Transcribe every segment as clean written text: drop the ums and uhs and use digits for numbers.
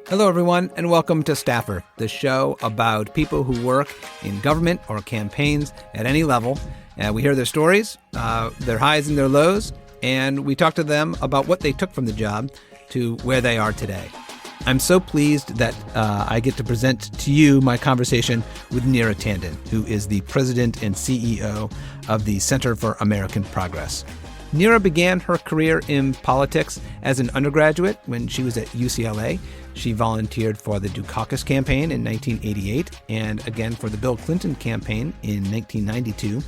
Hello, everyone, and welcome to Staffer, the show about people who work in government or campaigns at any level. We hear their stories, their highs and their lows, and we talk to them about what they took from the job to where they are today. I'm so pleased that I get to present to you my conversation with Neera Tanden, who is the president and CEO of the Center for American Progress. Neera began her career in politics as an undergraduate when she was at UCLA. She volunteered for the Dukakis campaign in 1988 and again for the Bill Clinton campaign in 1992.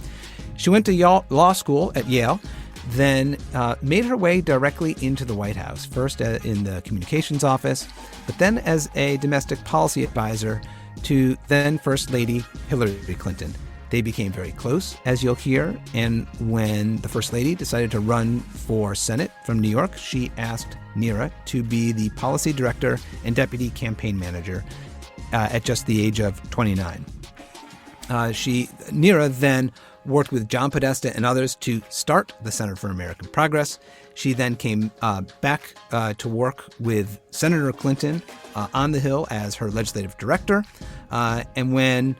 She went to law school at Yale, then made her way directly into the White House, first in the communications office, but then as a domestic policy advisor to then First Lady Hillary Clinton. They became very close, as you'll hear, and when the First Lady decided to run for Senate from New York, she asked Neera to be the policy director and deputy campaign manager at just the age of 29. Neera then worked with John Podesta and others to start the Center for American Progress. She then came back to work with Senator Clinton on the Hill as her legislative director. And when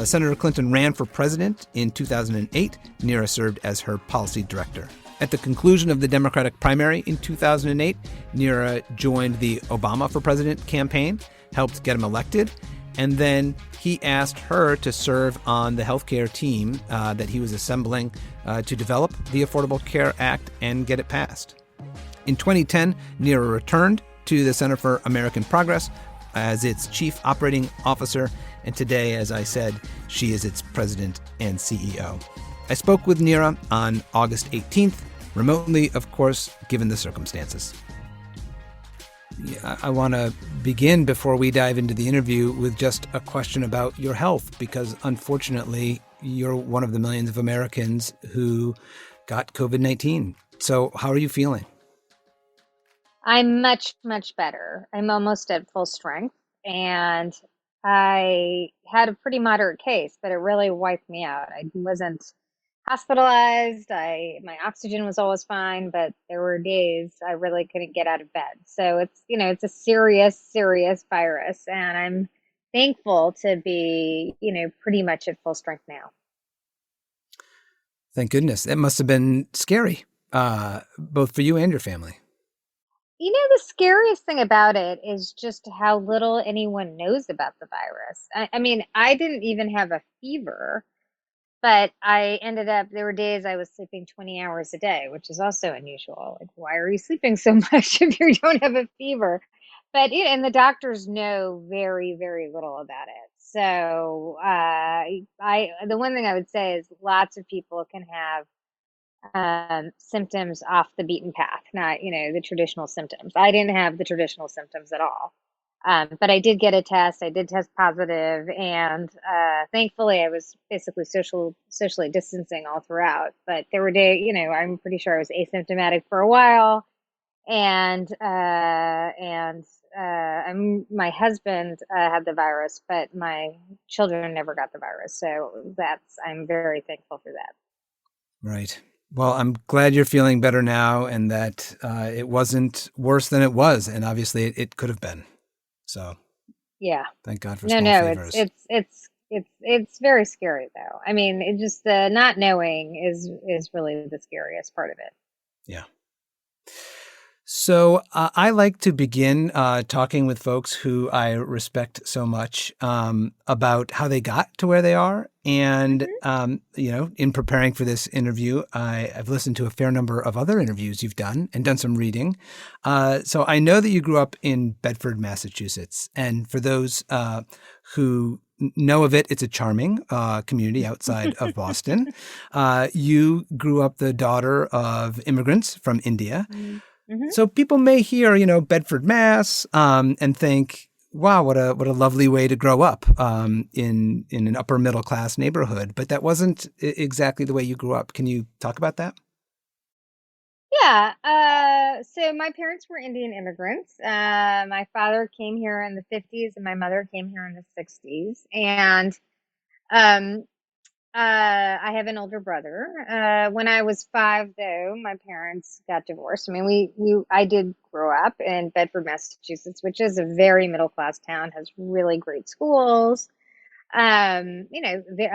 Senator Clinton ran for president in 2008, Neera served as her policy director. At the conclusion of the Democratic primary in 2008, Neera joined the Obama for President campaign, helped get him elected, and then he asked her to serve on the healthcare team that he was assembling to develop the Affordable Care Act and get it passed. In 2010, Neera returned to the Center for American Progress as its chief operating officer, and today, as I said, she is its president and CEO. I spoke with Neera on August 18th, remotely, of course, given the circumstances. I want to begin before we dive into the interview with just a question about your health, because unfortunately, you're one of the millions of Americans who got COVID-19. So how are you feeling? I'm much, much better. I'm almost at full strength, and I had a pretty moderate case, but it really wiped me out. I wasn't hospitalized. My oxygen was always fine, but there were days I really couldn't get out of bed. So it's a serious, serious virus, and I'm thankful to be, pretty much at full strength now. Thank goodness. It must have been scary, both for you and your family. The scariest thing about it is just how little anyone knows about the virus. I mean, I didn't even have a fever, but there were days I was sleeping 20 hours a day, which is also unusual. Like, why are you sleeping so much if you don't have a fever? But, and the doctors know very, very little about it. So, the one thing I would say is lots of people can have symptoms off the beaten path, not, the traditional symptoms. I didn't have the traditional symptoms at all. But I did get a test. I did test positive, and thankfully I was basically socially distancing all throughout. But there were days, I'm pretty sure I was asymptomatic for a while, and my husband had the virus, but my children never got the virus. So I'm very thankful for that. Right. Well, I'm glad you're feeling better now, and that it wasn't worse than it was, and obviously it could have been. So, yeah, thank God for no, small favors. it's very scary though. I mean, it just the not knowing is really the scariest part of it. Yeah. So I like to begin talking with folks who I respect so much about how they got to where they are. And, in preparing for this interview, I've listened to a fair number of other interviews you've done and done some reading. So I know that you grew up in Bedford, Massachusetts. And for those who know of it, it's a charming community outside of Boston. You grew up the daughter of immigrants from India. Mm-hmm. So people may hear, Bedford, Mass, and think, wow, what a lovely way to grow up in an upper middle class neighborhood. But that wasn't exactly the way you grew up. Can you talk about that? Yeah. So my parents were Indian immigrants. My father came here in the 50s and my mother came here in the 60s. And um, I have an older brother. When I was 5, though, my parents got divorced. I mean, I did grow up in Bedford, Massachusetts, which is a very middle class town, has really great schools. A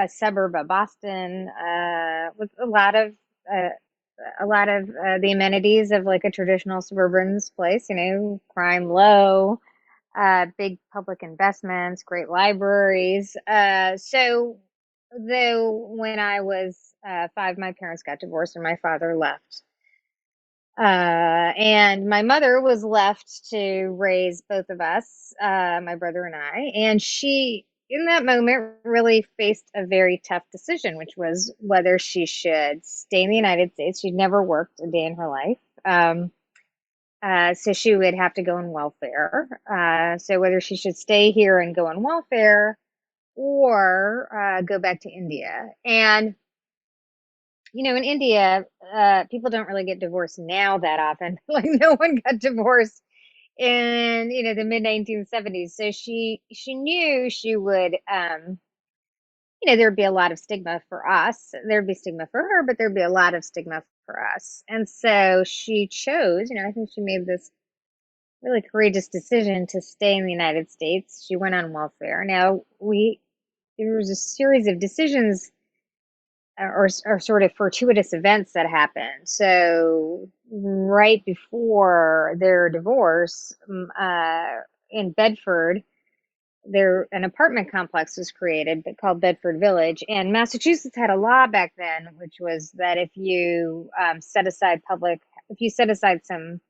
suburb of Boston, with uh, a lot of the amenities of like a traditional suburban's place. Crime low, big public investments, great libraries. So though when I was 5, my parents got divorced and my father left. And my mother was left to raise both of us, my brother and I. And she, in that moment, really faced a very tough decision, which was whether she should stay in the United States. She'd never worked a day in her life. So she would have to go on welfare. So whether she should stay here and go on welfare or go back to India. And in India, people don't really get divorced now that often. Like no one got divorced in the mid 1970s. So she knew she would there'd be a lot of stigma for us. There'd be stigma for her, but there'd be a lot of stigma for us. And so she chose, I think she made this really courageous decision to stay in the United States. She went on welfare. Now there was a series of decisions or sort of fortuitous events that happened. So right before their divorce, in Bedford, an apartment complex was created called Bedford Village. And Massachusetts had a law back then, which was that if you set aside some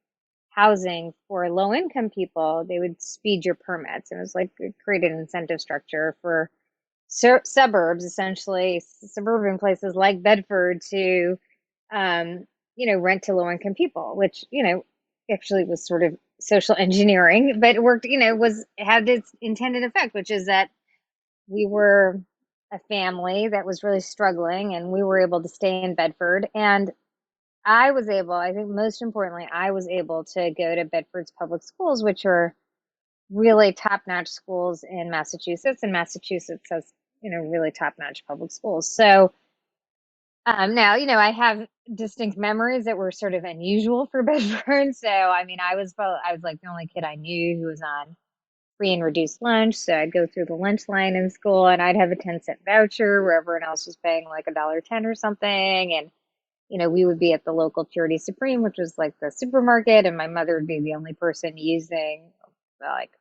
housing for low income people, they would speed your permits. And it was like it created an incentive structure for suburbs, essentially suburban places like Bedford, to rent to low income people, which actually was sort of social engineering, but it worked. Had its intended effect, which is that we were a family that was really struggling, and we were able to stay in Bedford. And I think most importantly, I was able to go to Bedford's public schools, which are really top-notch schools in Massachusetts, and Massachusetts has really top-notch public schools. So now I have distinct memories that were sort of unusual for Bedford. So I mean, I was like the only kid I knew who was on free and reduced lunch. So I'd go through the lunch line in school, and I'd have a 10-cent voucher where everyone else was paying like $1.10 or something. And we would be at the local Purity Supreme, which was like the supermarket, and my mother would be the only person using like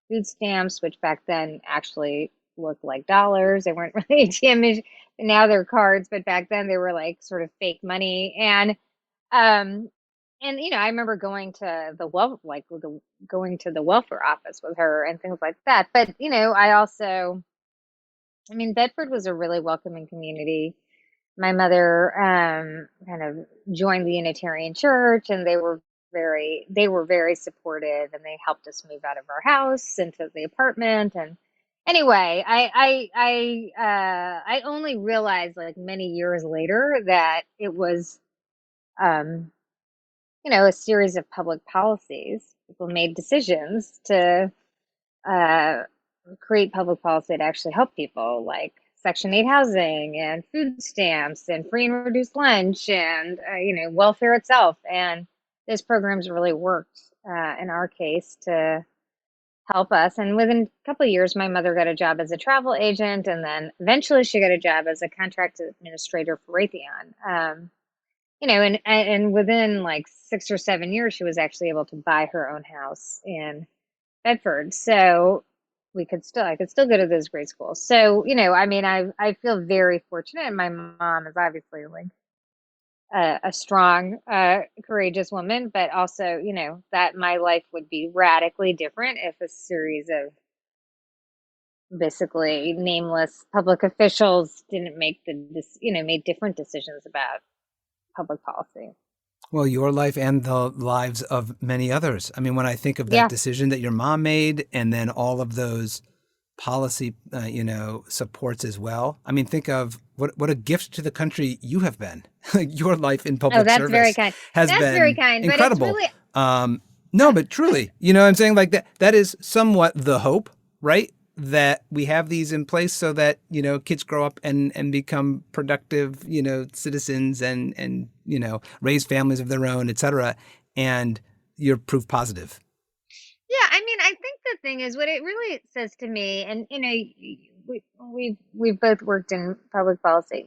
food stamps, which back then actually looked like dollars. They weren't really ATM. Now they're cards, but back then they were like sort of fake money. And I remember going to going to the welfare office with her and things like that. But Bedford was a really welcoming community. My mother kind of joined the Unitarian Church, and they were very supportive, and they helped us move out of our house into the apartment. And anyway, I only realized like many years later that it was a series of public policies. People made decisions to create public policy to actually help people, like Section 8 housing and food stamps and free and reduced lunch and welfare itself. And those programs really worked in our case to help us. And within a couple of years, my mother got a job as a travel agent, and then eventually she got a job as a contract administrator for Raytheon. And within like 6 or 7 years, she was actually able to buy her own house in Bedford. So I could still go to those great schools. So, I feel very fortunate. And my mom is obviously like a strong, courageous woman, but also, that my life would be radically different if a series of basically nameless public officials didn't made different decisions about public policy. Well, your life and the lives of many others. I mean, when I think of that Yeah. decision that your mom made, and then all of those policy, supports as well. I mean, think of what a gift to the country you have been. Your life in Oh, public that's very service kind. has That's very been kind. But it's incredible. really, No, but truly, what I'm saying, like that is somewhat the hope, right? that we have these in place so that, kids grow up and become productive, citizens and raise families of their own, et cetera. And you're proof positive. Yeah, I mean, I think the thing is what it really says to me, and we've both worked in public policy.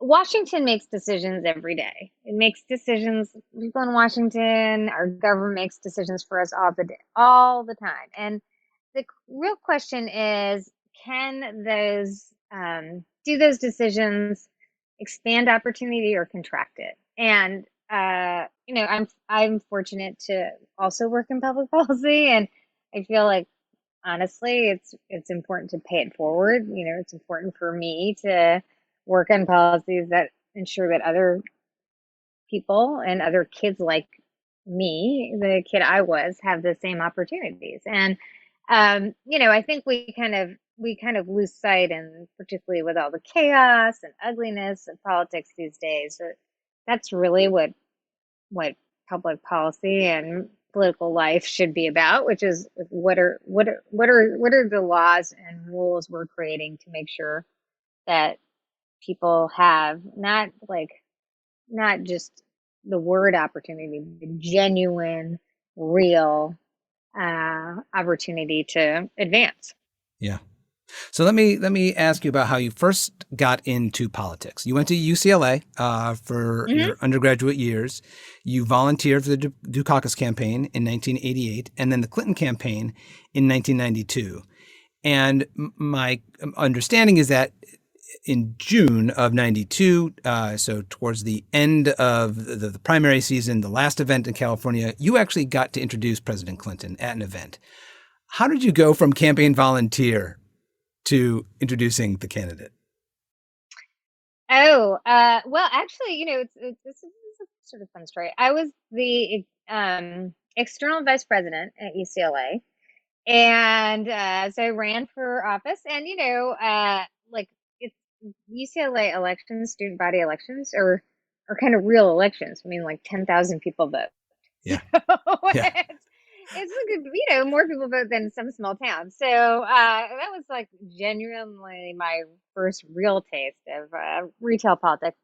Washington makes decisions every day. It makes decisions. People in Washington, our government makes decisions for us all the time. And the real question is, can those do those decisions expand opportunity or contract it? And I'm fortunate to also work in public policy, and I feel like honestly, it's important to pay it forward. It's important for me to work on policies that ensure that other people and other kids like me, the kid I was, have the same opportunities. And I think we kind of lose sight, and particularly with all the chaos and ugliness of politics these days, that's really what public policy and political life should be about, which is what are the laws and rules we're creating to make sure that people have not just the word opportunity, but genuine, real opportunity to advance. Yeah. So let me ask you about how you first got into politics. You went to UCLA for Hmm. your undergraduate years. You volunteered for the Dukakis campaign in 1988, and then the Clinton campaign in 1992. And my understanding is that in June of 92, so towards the end of the primary season, the last event in California, you actually got to introduce President Clinton at an event. How did you go from campaign volunteer to introducing the candidate? Oh, well, actually, this is a sort of fun story. I was the external vice president at UCLA, and so I ran for office, and like it's UCLA elections, student body elections, are kind of real elections. I mean, like 10,000 people vote. Yeah. So Yeah. it's like more people vote than some small towns. So that was like genuinely my first real taste of retail politics.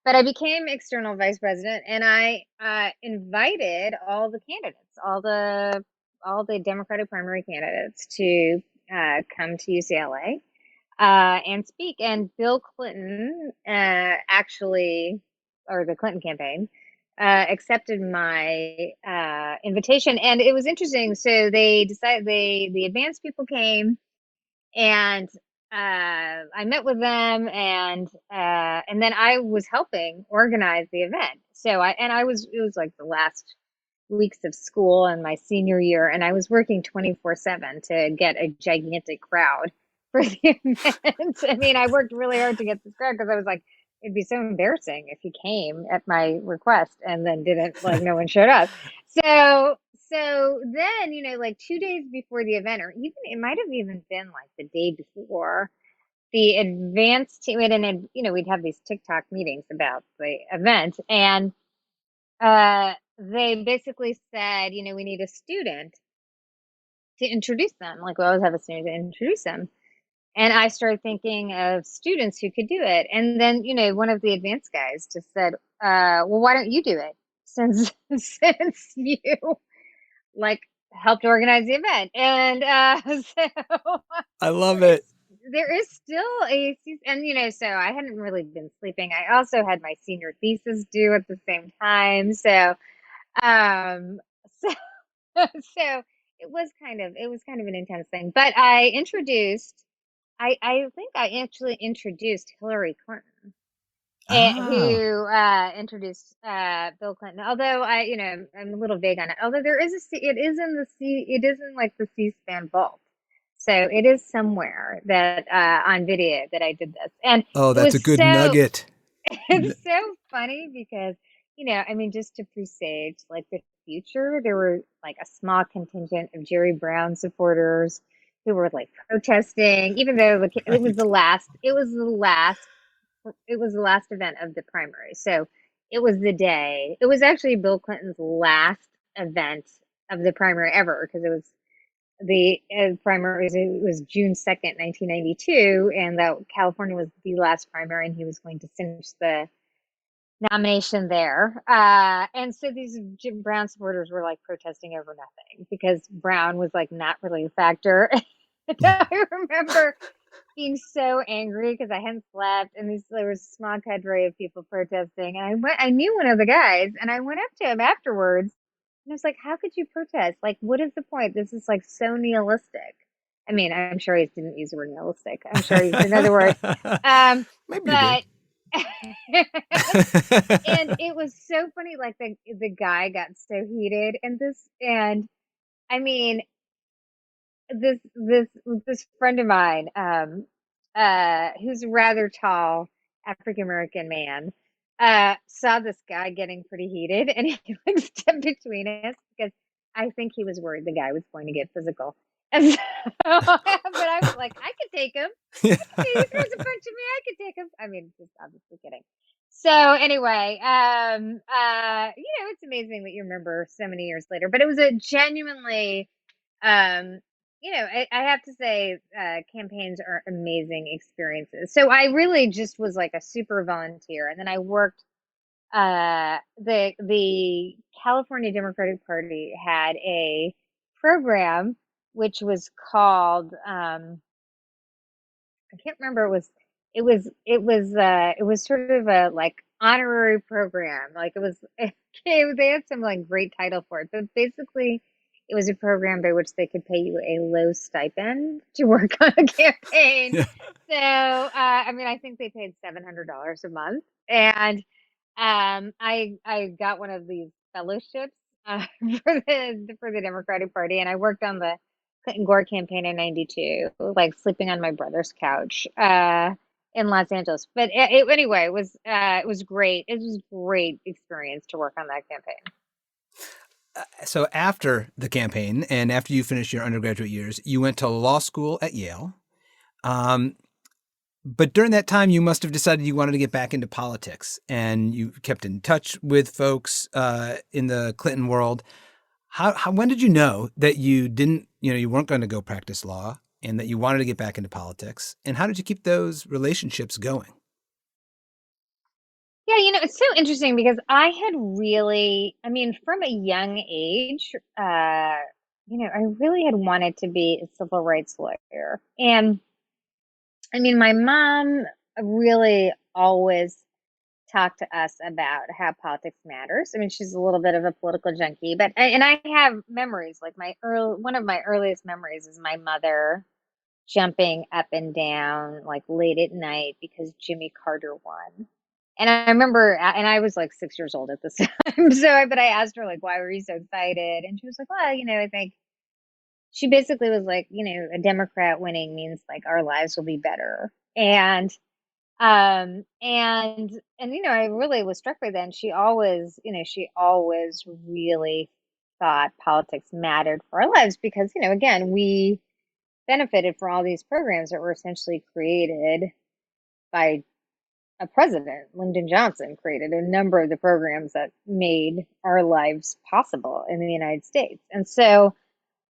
But I became external vice president, and I invited all the candidates, all the Democratic primary candidates, to come to UCLA and speak. And Bill Clinton actually, or the Clinton campaign, accepted my invitation, and it was interesting. So they decided the advanced people came, and I met with them, and then I was helping organize the event. So I was it was like the last weeks of school in my senior year, and I was working 24/7 to get a gigantic crowd for the event. I mean, I worked really hard to get this crowd because I was like, it'd be so embarrassing if he came at my request and then didn't, like, no one showed up. So then, like 2 days before the event, or even it might have even been like the day before, the advanced team, and we'd have these TikTok meetings about the event, and they basically said, we need a student to introduce them. Like, we always have a student to introduce them. And I started thinking of students who could do it. And then, one of the advanced guys just said, well, why don't you do it? Since since you like helped organize the event. And so I love there is it. there is still and so I hadn't really been sleeping. I also had my senior thesis due at the same time. Um so so it was kind of an intense thing. But I think I actually introduced Hillary Clinton, Oh, who introduced Bill Clinton. Although I'm a little vague on it. Although it is in like the C-SPAN vault. So it is somewhere that on video that I did this, and oh, it that's a was good so nugget. it's so funny because I mean, just to presage like the future, there were like a small contingent of Jerry Brown supporters who were like protesting, even though it was Right. the last, it was the last event of the primary. So it was the day. It was actually Bill Clinton's last event of the primary ever, because the primary it was June 2nd, 1992, and that California was the last primary, and he was going to cinch the nomination there. And so these Jim Brown supporters were like protesting over nothing because Brown was like not really a factor. I remember being so angry because I hadn't slept, and there was a small cadre of people protesting. And I knew one of the guys, and I went up to him afterwards, and I was like, "How could you protest? Like, what is the point? This is like so nihilistic." I mean, I'm sure he didn't use the word nihilistic. I'm sure he used another word. Maybe you did. But and it was so funny. Like the guy got so heated, and I mean, this friend of mine, who's a rather tall African American man, saw this guy getting pretty heated, and he like stepped between us because I think he was worried the guy was going to get physical. And so, but I was like, I could take him. Yeah. He throws a punch at me, I could take him. I mean, just obviously kidding. So anyway, it's amazing that you remember so many years later, but it was a genuinely um, I have to say, campaigns are amazing experiences. So I really just was like a super volunteer, and then I worked. The California Democratic Party had a program which was called I can't remember. It was sort of a like honorary program. Like it was, they had some like great title for it, but basically it was a program by which they could pay you a low stipend to work on a campaign. Yeah. So, I mean, I think they paid $700 a month, and I got one of these fellowships for the Democratic Party, and I worked on the Clinton Gore campaign in '92, like sleeping on my brother's couch in Los Angeles. But anyway, it was great. It was a great experience to work on that campaign. So after the campaign and after you finished your undergraduate years, you went to law school at Yale. Um, but during that time, you must have decided you wanted to get back into politics, and you kept in touch with folks in the Clinton world. When did you know that you weren't going to go practice law and that you wanted to get back into politics? And how did you keep those relationships going? Yeah, it's so interesting because I had really, I mean, from a young age, I really had wanted to be a civil rights lawyer. And I mean, my mom really always talked to us about how politics matters. I mean, she's a little bit of a political junkie, and I have memories like one of my earliest memories is my mother jumping up and down like late at night because Jimmy Carter won. And I remember, and I was like 6 years old at this time. But I asked her like, why were you so excited? And she was like, well, I think she basically was like, a Democrat winning means like our lives will be better. And I really was struck by that. And she always really thought politics mattered for our lives because, again, we benefited from all these programs that were essentially created by a president. Lyndon Johnson created a number of the programs that made our lives possible in the United States. And so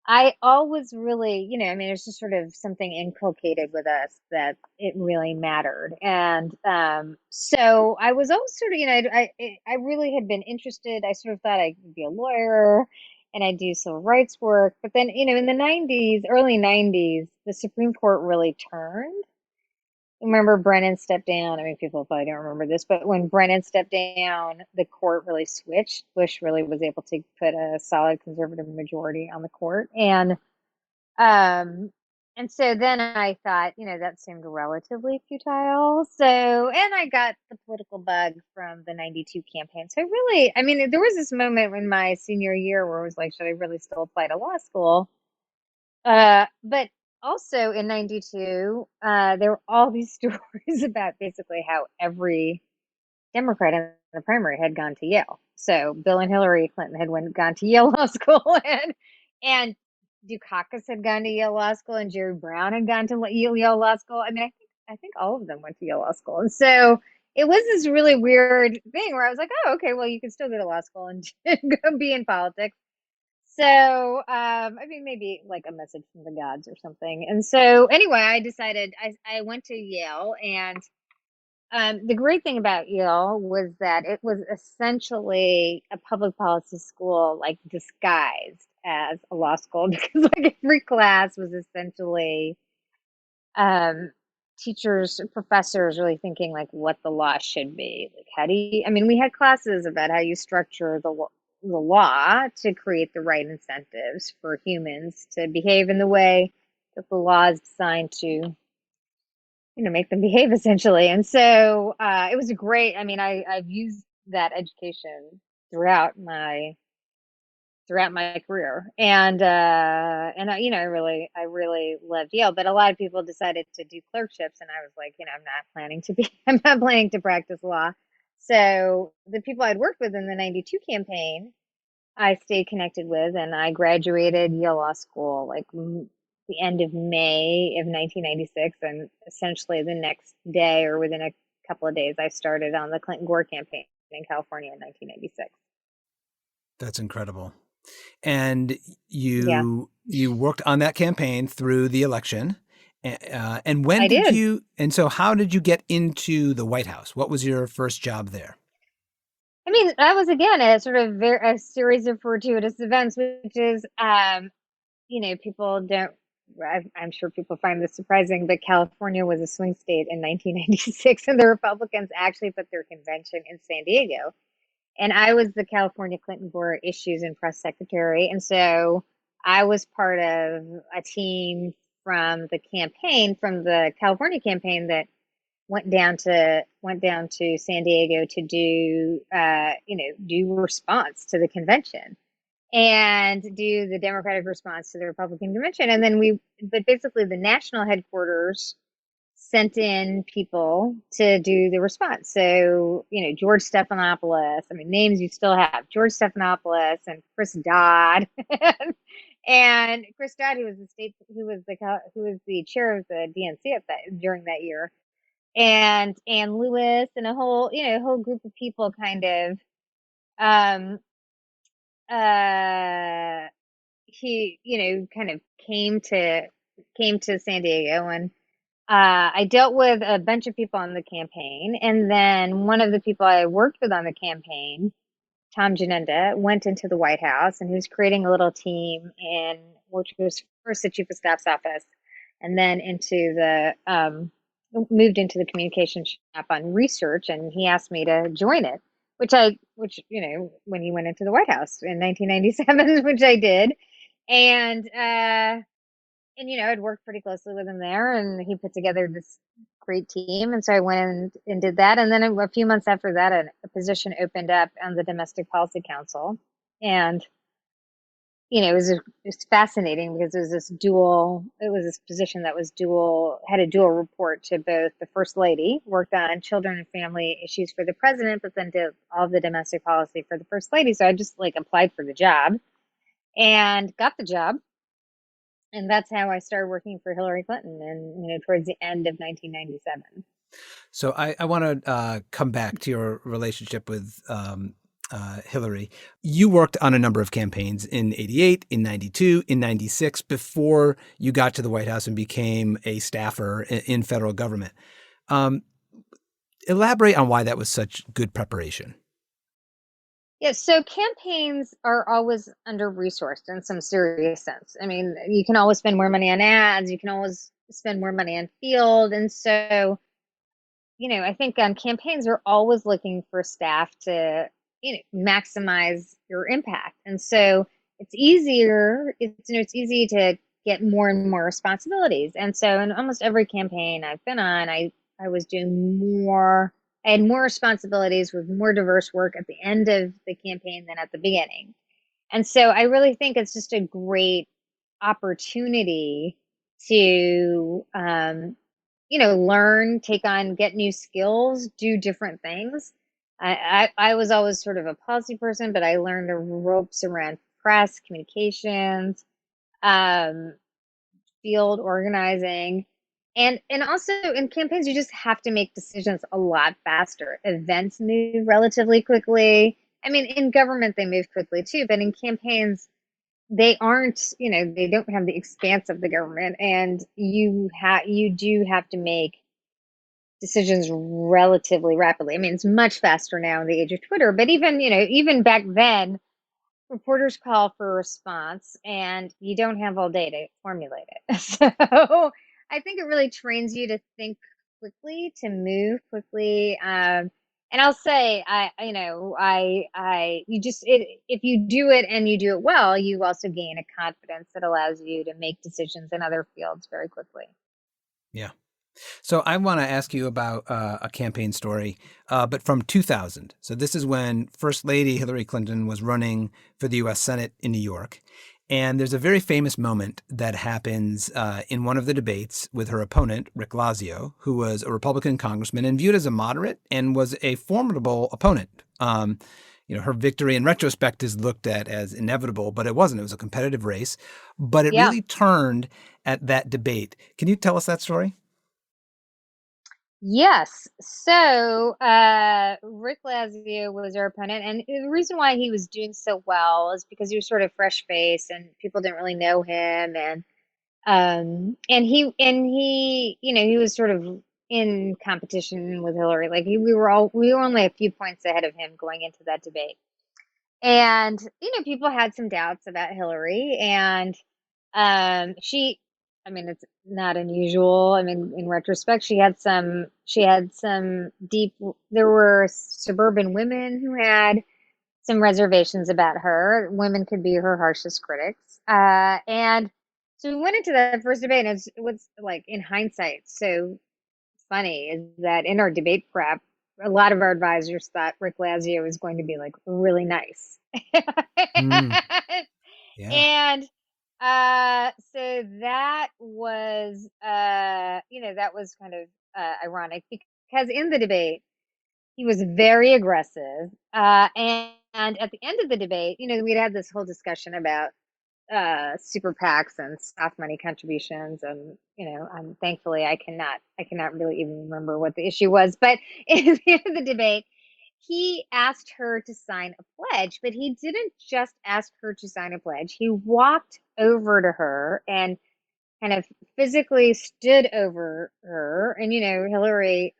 I always really, I mean, it's just sort of something inculcated with us that it really mattered. And so I was always sort of, I really had been interested. I sort of thought I could be a lawyer and I'd do civil rights work. But then, in the early 90s, the Supreme Court really turned. Remember Brennan stepped down. I mean, people probably don't remember this, but when Brennan stepped down, the court really switched. Bush really was able to put a solid conservative majority on the court. And so then I thought, that seemed relatively futile. And I got the political bug from the 92 campaign. So really, I mean, there was this moment in my senior year where I was like, should I really still apply to law school? But also in 92, there were all these stories about basically how every Democrat in the primary had gone to Yale. So Bill and Hillary Clinton had gone to Yale Law School, and Dukakis had gone to Yale Law School, and Jerry Brown had gone to Yale Law School. I mean, I think all of them went to Yale Law School, and so it was this really weird thing where I was like, oh, okay, well, you can still go to law school and go be in politics. So, I mean, maybe like a message from the gods or something. And so, anyway, I decided I went to Yale, and the great thing about Yale was that it was essentially a public policy school, like disguised as a law school, because like every class was essentially um, teachers, professors really thinking like what the law should be. Like, how do you, I mean, we had classes about how you structure the law to create the right incentives for humans to behave in the way that the law is designed to, make them behave essentially. And so it was a great, I mean, I've used that education throughout my career. And I really loved Yale, but a lot of people decided to do clerkships, and I was like, I'm not planning to be I'm not planning to practice law. So the people I'd worked with in the 92 campaign, I stayed connected with, and I graduated Yale Law School like the end of May of 1996, and essentially the next day or within a couple of days I started on the Clinton Gore campaign in California in 1996. That's incredible. And Yeah, you worked on that campaign through the election. And when I did did. you? And so, how did you get into the White House? What was your first job there? I mean, that was again a sort of a series of fortuitous events, which is, people don't. I'm sure people find this surprising, but California was a swing state in 1996, and the Republicans actually put their convention in San Diego. And I was the California Clinton Gore Issues and Press Secretary, and so I was part of a team from the California campaign that went down to San Diego to do response to the convention and do the Democratic response to the Republican convention. And then but basically the national headquarters sent in people to do the response. So, George Stephanopoulos, I mean, names you still have, George Stephanopoulos and Chris Dodd. And Chris Dodd, who was the chair of the DNC during that year, and Ann Lewis, and a whole group of people kind of um uh he kind of came to San Diego, and I dealt with a bunch of people on the campaign, and then one of the people I worked with on the campaign, Tom Janenda, went into the White House, and he was creating a little team which was first the chief of staff's office, and then moved into the communication shop on research, and he asked me to join it, when he went into the White House in 1997, which I did, and I'd worked pretty closely with him there, and he put together this great team. And so I went and did that. And then a few months after that, a position opened up on the Domestic Policy Council. And, it was fascinating because it was this position that had a dual report to both the First Lady, worked on children and family issues for the president, but then did all the domestic policy for the First Lady. So I just like applied for the job and got the job, and that's how I started working for Hillary Clinton, and towards the end of 1997. So, I want to come back to your relationship with Hillary. You worked on a number of campaigns in '88, in '92, in '96, before you got to the White House and became a staffer in federal government. Um, Elaborate on why that was such good preparation. Yeah, so campaigns are always under-resourced in some serious sense. I mean, you can always spend more money on ads, you can always spend more money on field. And so, I think campaigns are always looking for staff to, maximize your impact. And so it's easy to get more and more responsibilities. And so in almost every campaign I've been on, I was doing more. I had more responsibilities with more diverse work at the end of the campaign than at the beginning. And so I really think it's just a great opportunity to, learn, get new skills, do different things. I was always sort of a policy person, but I learned the ropes around press, communications, um, field organizing. And also in campaigns, you just have to make decisions a lot faster. Events move relatively quickly. I mean, in government, they move quickly too, but in campaigns, they aren't, they don't have the expanse of the government, and you do have to make decisions relatively rapidly. I mean, it's much faster now in the age of Twitter, but even back then, reporters call for a response and you don't have all day to formulate it. So I think it really trains you to think quickly, to move quickly. And I'll say, if you do it and you do it well, you also gain a confidence that allows you to make decisions in other fields very quickly. Yeah. So I want to ask you about a campaign story, but from 2000. So this is when First Lady Hillary Clinton was running for the U.S. Senate in New York. And there's a very famous moment that happens in one of the debates with her opponent, Rick Lazio, who was a Republican congressman and viewed as a moderate and was a formidable opponent. Her victory in retrospect is looked at as inevitable, but it wasn't. It was a competitive race. But it Yeah. really turned at that debate. Can you tell us that story? Yes. So Rick Lazio was our opponent, and the reason why he was doing so well is because he was sort of fresh face, and people didn't really know him, and he was sort of in competition with Hillary. Like we were only a few points ahead of him going into that debate, and people had some doubts about Hillary, and she, I mean, it's not unusual. I mean, in retrospect, she had some deep, there were suburban women who had some reservations about her. Women could be her harshest critics. And so we went into that first debate, and it was like, in hindsight, so funny is that in our debate prep, a lot of our advisors thought Rick Lazio was going to be like really nice. Mm, yeah. And so that was kind of ironic because in the debate, he was very aggressive. And at the end of the debate, we'd had this whole discussion about super PACs and soft money contributions, and thankfully I cannot really even remember what the issue was. But at the end of the debate, he asked her to sign a pledge, but he didn't just ask her to sign a pledge. He walked over to her and kind of physically stood over her. And Hillary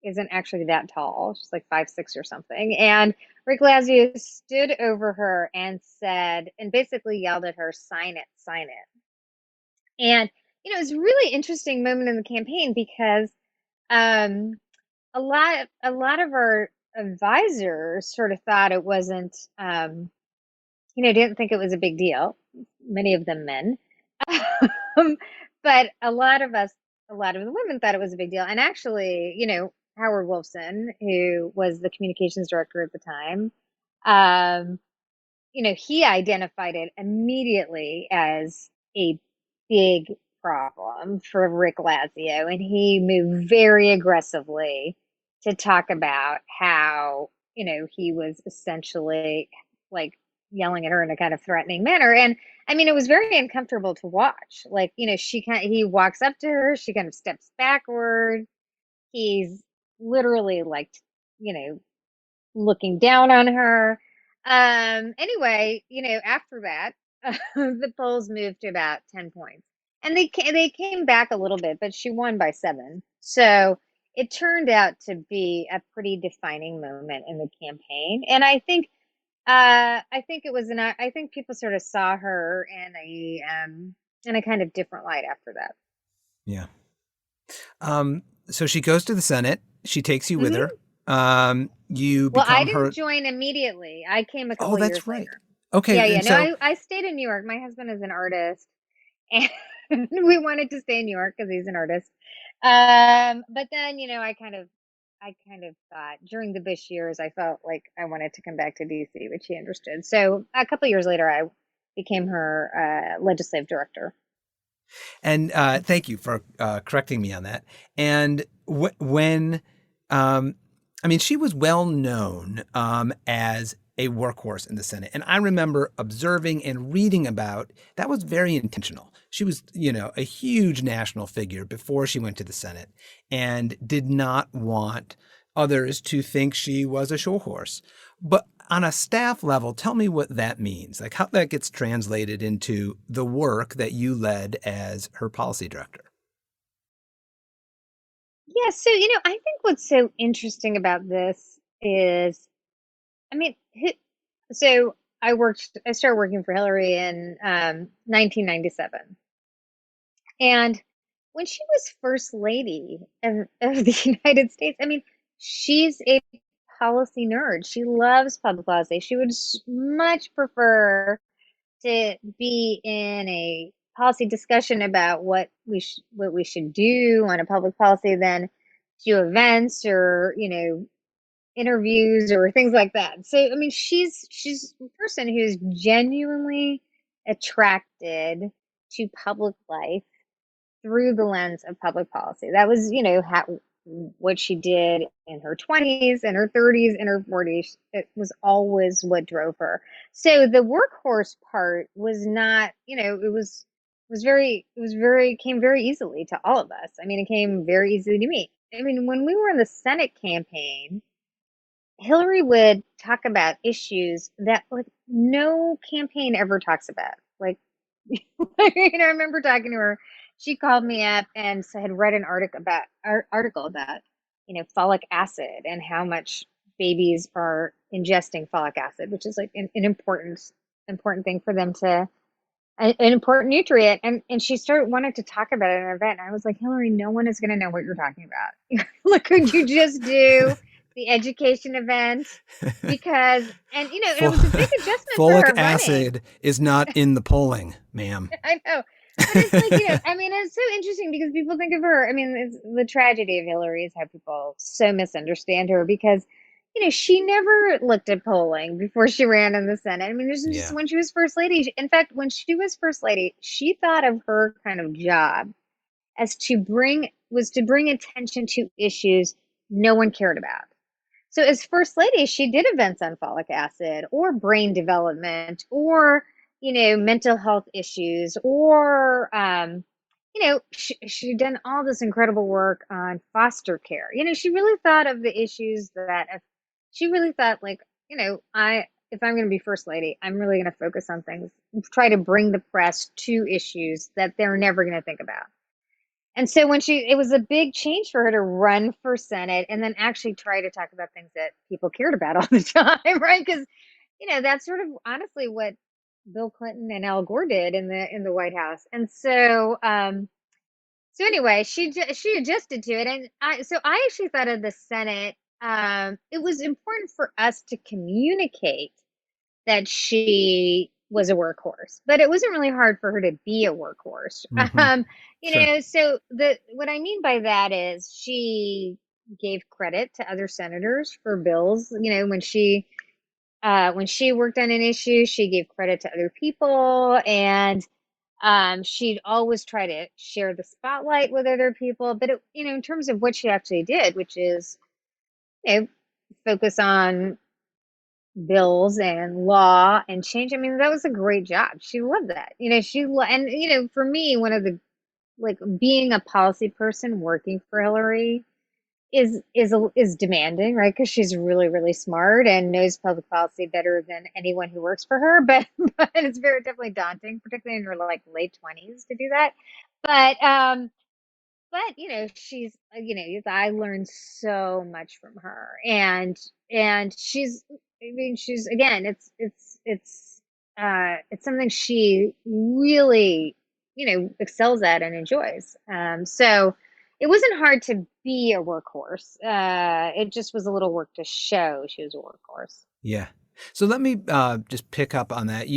isn't actually that tall. She's like 5'6" or something. And Rick Lazio stood over her and said, and basically yelled at her, "Sign it, sign it." And it was a really interesting moment in the campaign because um, a lot of our advisors sort of thought it wasn't, didn't think it was a big deal. Many of them men. But a lot of the women thought it was a big deal. And actually, Howard Wolfson, who was the communications director at the time, um, he identified it immediately as a big problem for Rick Lazio, and he moved very aggressively to talk about how, he was essentially like yelling at her in a kind of threatening manner. And I mean, it was very uncomfortable to watch. Like, he walks up to her, she kind of steps backward. He's literally like, you know, looking down on her. Anyway, after that, the polls moved to about 10 points. And they came back a little bit, but she won by 7. So it turned out to be a pretty defining moment in the campaign. And I think people sort of saw her in a kind of different light after that. Yeah. So she goes to the Senate. She takes you with Mhm. her. You Well, I become her. didn't join immediately. I came a Oh, couple that's years right. later. Okay. Yeah, yeah. And No, so, I stayed in New York. My husband is an artist, and we wanted to stay in New York because he's an artist. But then, I kind of thought during the Bush years, I felt like I wanted to come back to DC, which he understood. So a couple years later, I became her legislative director. and thank you for correcting me on that. And when, I mean, she was well known as a workhorse in the Senate. And I remember observing and reading about that was very intentional. She was, a huge national figure before she went to the Senate and did not want others to think she was a show horse. But on a staff level, tell me what that means, like how that gets translated into the work that you led as her policy director. Yeah, so I think what's so interesting about this is, I mean, so I started working for Hillary in 1997. And when she was First Lady of the United States, I mean, she's a policy nerd. She loves public policy. She would much prefer to be in a policy discussion about what we should do on a public policy than do events or interviews or things like that. So I mean, she's a person who's genuinely attracted to public life through the lens of public policy. That was, what she did in her 20s, in her 30s, in her 40s. It was always what drove her. So the workhorse part was not, came very easily to all of us. I mean, it came very easily to me. I mean, when we were in the Senate campaign, Hillary would talk about issues that like no campaign ever talks about. Like, I remember talking to her. She called me up and had read an article about, folic acid and how much babies are ingesting folic acid, which is like an important thing for them to an important nutrient. And she started wanting to talk about it at an event. And I was like, Hillary, no one is going to know what you're talking about. Like, could you just do the education event? Because, and it was a big adjustment for Folic her running. acid is not in the polling, ma'am. I know. But it's like, I mean, it's so interesting because people think of her. I mean, it's the tragedy of Hillary is how people so misunderstand her because, she never looked at polling before she ran in the Senate. I mean, this is just Yeah. when she was First Lady. In fact, when she was First Lady, she thought of her kind of job as to bring attention to issues no one cared about. So as First Lady, she did events on folic acid or brain development or, mental health issues or, she done all this incredible work on foster care. She really thought of the issues that she really thought like, if I'm going to be First Lady, I'm really going to focus on things, try to bring the press to issues that they're never going to think about. And so it was a big change for her to run for Senate and then actually try to talk about things that people cared about all the time, right? Because, that's sort of honestly what Bill Clinton and Al Gore did in the White House. And so anyway, she adjusted to it. And I actually thought of the Senate, it was important for us to communicate that she was a workhorse, but it wasn't really hard for her to be a workhorse. Mm-hmm. Sure. So what I mean by that is she gave credit to other senators for bills. When she worked on an issue, she gave credit to other people, and she'd always try to share the spotlight with other people. But in terms of what she actually did, which is focus on bills and law and change. I mean, that was a great job. She loved that. And for me, one of the like being a policy person working for Hillary is demanding, right? Because she's really, really smart and knows public policy better than anyone who works for her. But but it's very definitely daunting, particularly in her like late 20s to do that. But she's I learned so much from her, and I mean, she's again, it's something she really excels at and enjoys. So it wasn't hard to be a workhorse. It just was a little work to show she was a workhorse. Yeah. So let me just pick up on that.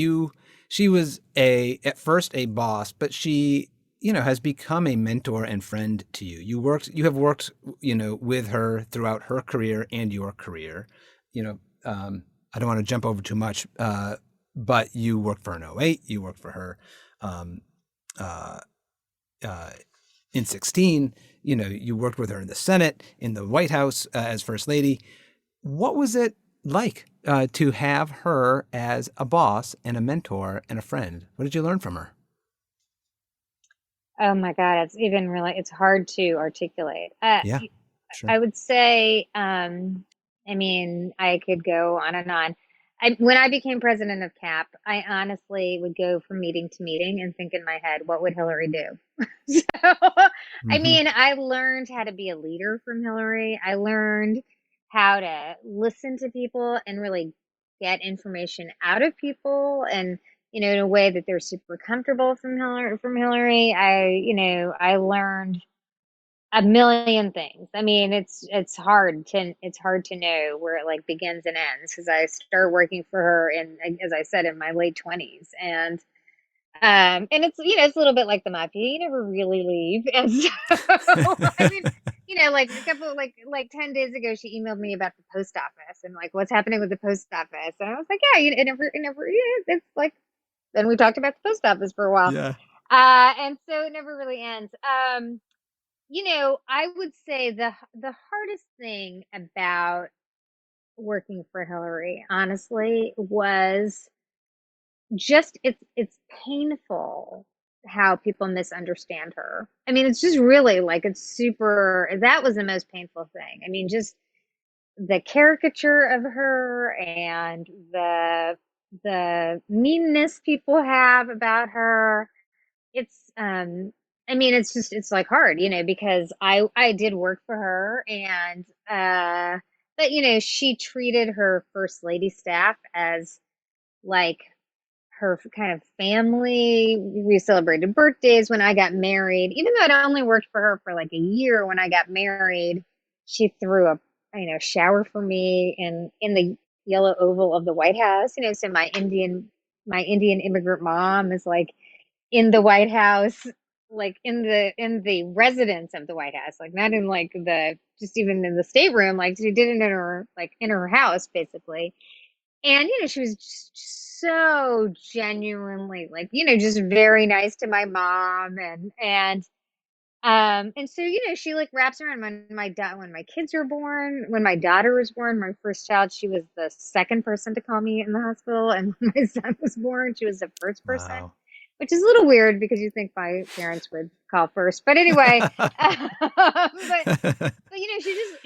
She was at first a boss, but she, has become a mentor and friend to you. You have worked, with her throughout her career and your career. I don't want to jump over too much, but you worked for her in '08. You worked for her uh, in 16. You worked with her in the Senate, in the White House as First Lady. What was it like to have her as a boss and a mentor and a friend? What did you learn from her? Oh my God, it's hard to articulate. Yeah, sure. I would say, I mean, I could go on and on. when I became president of CAP, I honestly would go from meeting to meeting and think in my head, what would Hillary do? So, I Hmm. mean, I learned how to be a leader from Hillary. I learned how to listen to people and really get information out of people and, in a way that they're super comfortable from Hillary. I learned a million things. I mean, it's hard to know where it like begins and ends because I started working for her in, as I said, in my late 20s. And it's it's a little bit like the mafia. You never really leave. And so I mean, like a couple like 10 days ago she emailed me about the post office and like what's happening with the post office. And I was like, yeah, it never it's like then we talked about the post office for a while. Yeah. And so it never really ends. I would say the hardest thing about working for Hillary, honestly, was just it's painful how people misunderstand her. I mean, it's just really like it's super that was the most painful thing. I mean, just the caricature of her and the meanness people have about her. It's I mean it's like hard, because I did work for her and but she treated her first lady staff as like her kind of family. We celebrated birthdays when I got married. Even though I'd only worked for her for like a year when I got married, she threw a shower for me in the yellow oval of the White House. So my Indian immigrant mom is like in the White House, like in the residence of the White House, like not in like the just even in the stateroom, like she did it in her house basically. And she was just so genuinely like just very nice to my mom and so she like wraps around when my kids were born, when my daughter was born, my first child, she was the second person to call me in the hospital, and when my son was born, she was the first person, Wow. which is a little weird because you think my parents would call first, but anyway, but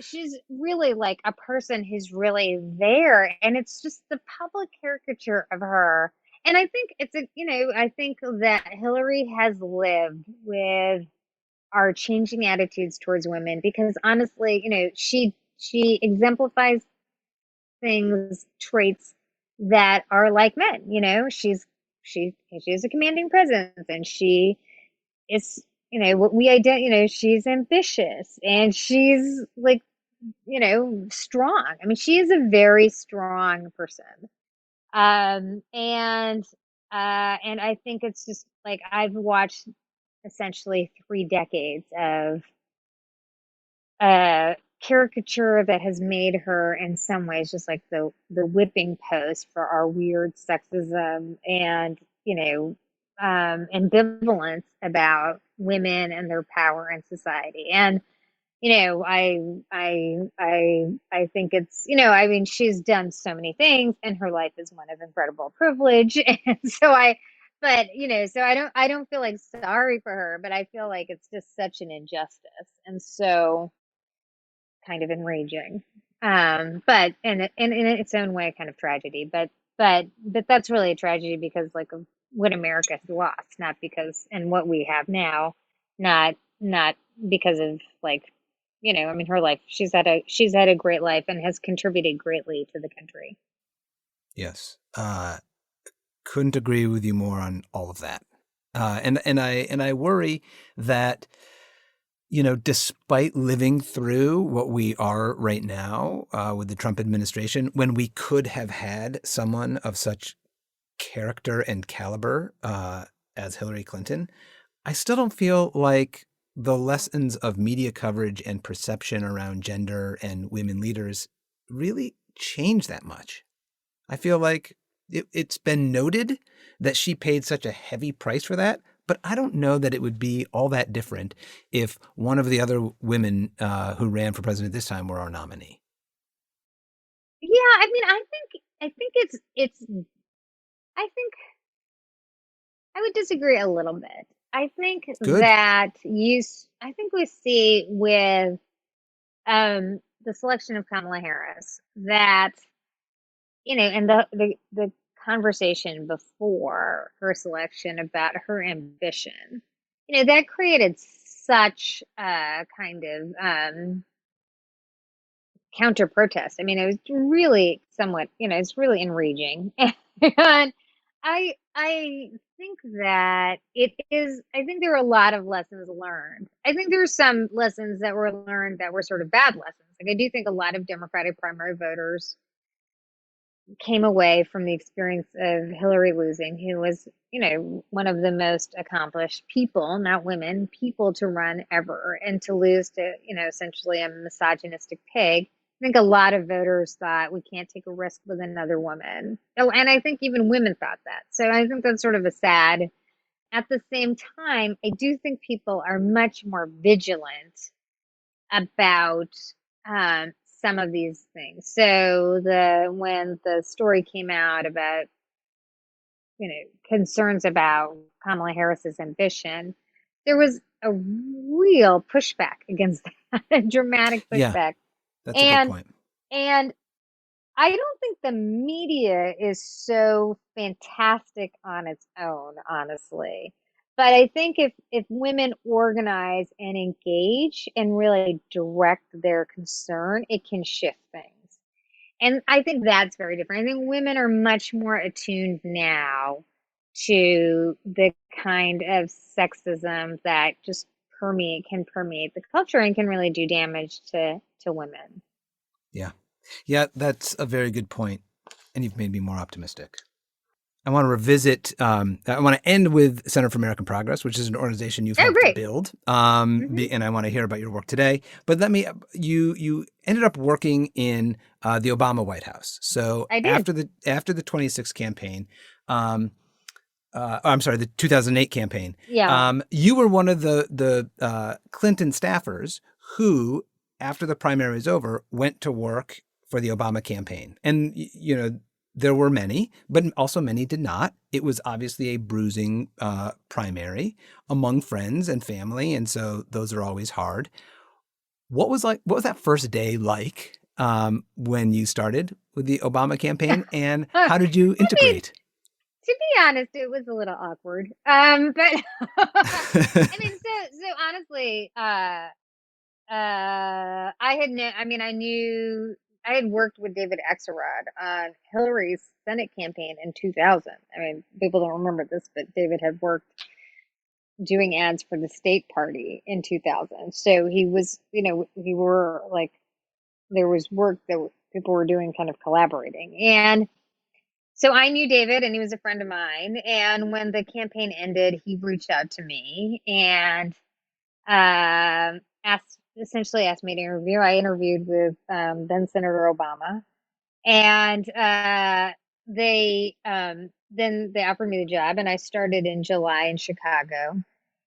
she's really like a person who's really there, and it's just the public caricature of her. And I think I think that Hillary has lived with our changing attitudes towards women because honestly, she exemplifies things, traits that are like men. She has a commanding presence, and she is what we she's ambitious and she's like strong. I mean, she is a very strong person. And I think it's just like I've watched essentially 3 decades of caricature that has made her in some ways just like the whipping post for our weird sexism and ambivalence about women and their power in society. And I think it's I mean she's done so many things and her life is one of incredible privilege. And so I don't feel like sorry for her, but I feel like it's just such an injustice and so kind of enraging. But in its own way, kind of tragedy. But that's really a tragedy because like of what America has lost, not because and what we have now, not because of like I mean her life. She's had a great life and has contributed greatly to the country. Yes. Couldn't agree with you more on all of that. And I worry that despite living through what we are right now with the Trump administration, when we could have had someone of such character and caliber as Hillary Clinton, I still don't feel like the lessons of media coverage and perception around gender and women leaders really change that much. I feel like it's been noted that she paid such a heavy price for that, but I don't know that it would be all that different if one of the other women who ran for president this time were our nominee. Yeah, I mean, I think I think I would disagree a little bit. I think Good. that I think we see with the selection of Kamala Harris that and the conversation before her selection about her ambition, that created such a kind of counter protest. I mean, it was really somewhat, it's really enraging. And I think that I think there were a lot of lessons learned. I think there were some lessons that were learned that were sort of bad lessons. Like, I do think a lot of Democratic primary voters came away from the experience of Hillary losing, who was, one of the most accomplished people, not women, people to run ever, and to lose to, essentially a misogynistic pig. I think a lot of voters thought we can't take a risk with another woman. Oh, and I think even women thought that. So I think that's sort of a sad. At the same time, I do think people are much more vigilant about some of these things. So when the story came out about concerns about Kamala Harris's ambition, there was a real pushback against that, a dramatic Yeah, pushback. that's a good And point. and I don't think the media is so fantastic on its own, honestly. But I think if women organize and engage and really direct their concern, it can shift things. And I think that's very different. I think women are much more attuned now to the kind of sexism that just can permeate the culture and can really do damage to women. Yeah. Yeah, that's a very good point. And you've made me more optimistic. I want to revisit, I want to end with Center for American Progress, which is an organization you've Oh, helped great. build. Hmm. And I want to hear about your work today. But you ended up working in the Obama White House. So I did. after the 26 campaign, I'm sorry, the 2008 campaign, Yeah. you were one of the Clinton staffers who, after the primary was over, went to work for the Obama campaign. And, there were many, but also many did not. It was obviously a bruising primary among friends and family. And so those are always hard. What was that first day like when you started with the Obama campaign, and I how did you mean, integrate? to be honest, it was a little awkward. But I mean, so honestly, I had worked with David Axelrod on Hillary's Senate campaign in 2000. I mean, people don't remember this, but David had worked doing ads for the state party in 2000. So he was, we were like, there was work that people were doing kind of collaborating. And so I knew David and he was a friend of mine. And when the campaign ended, he reached out to me and essentially asked me to interview. I interviewed with then Senator Obama, and then they offered me the job, and I started in July in Chicago.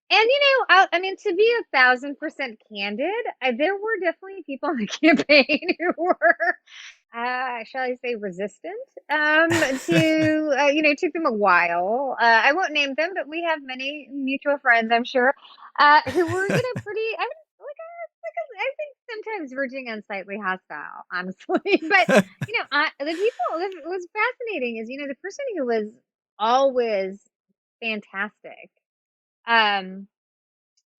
And I mean, to be 1,000% candid, there were definitely people in the campaign who were, shall I say, resistant. It took them a while. I won't name them, but we have many mutual friends, I'm sure, who were, pretty. I would I think sometimes verging on slightly hostile, honestly. But the people. What was fascinating is the person who was always fantastic. Um,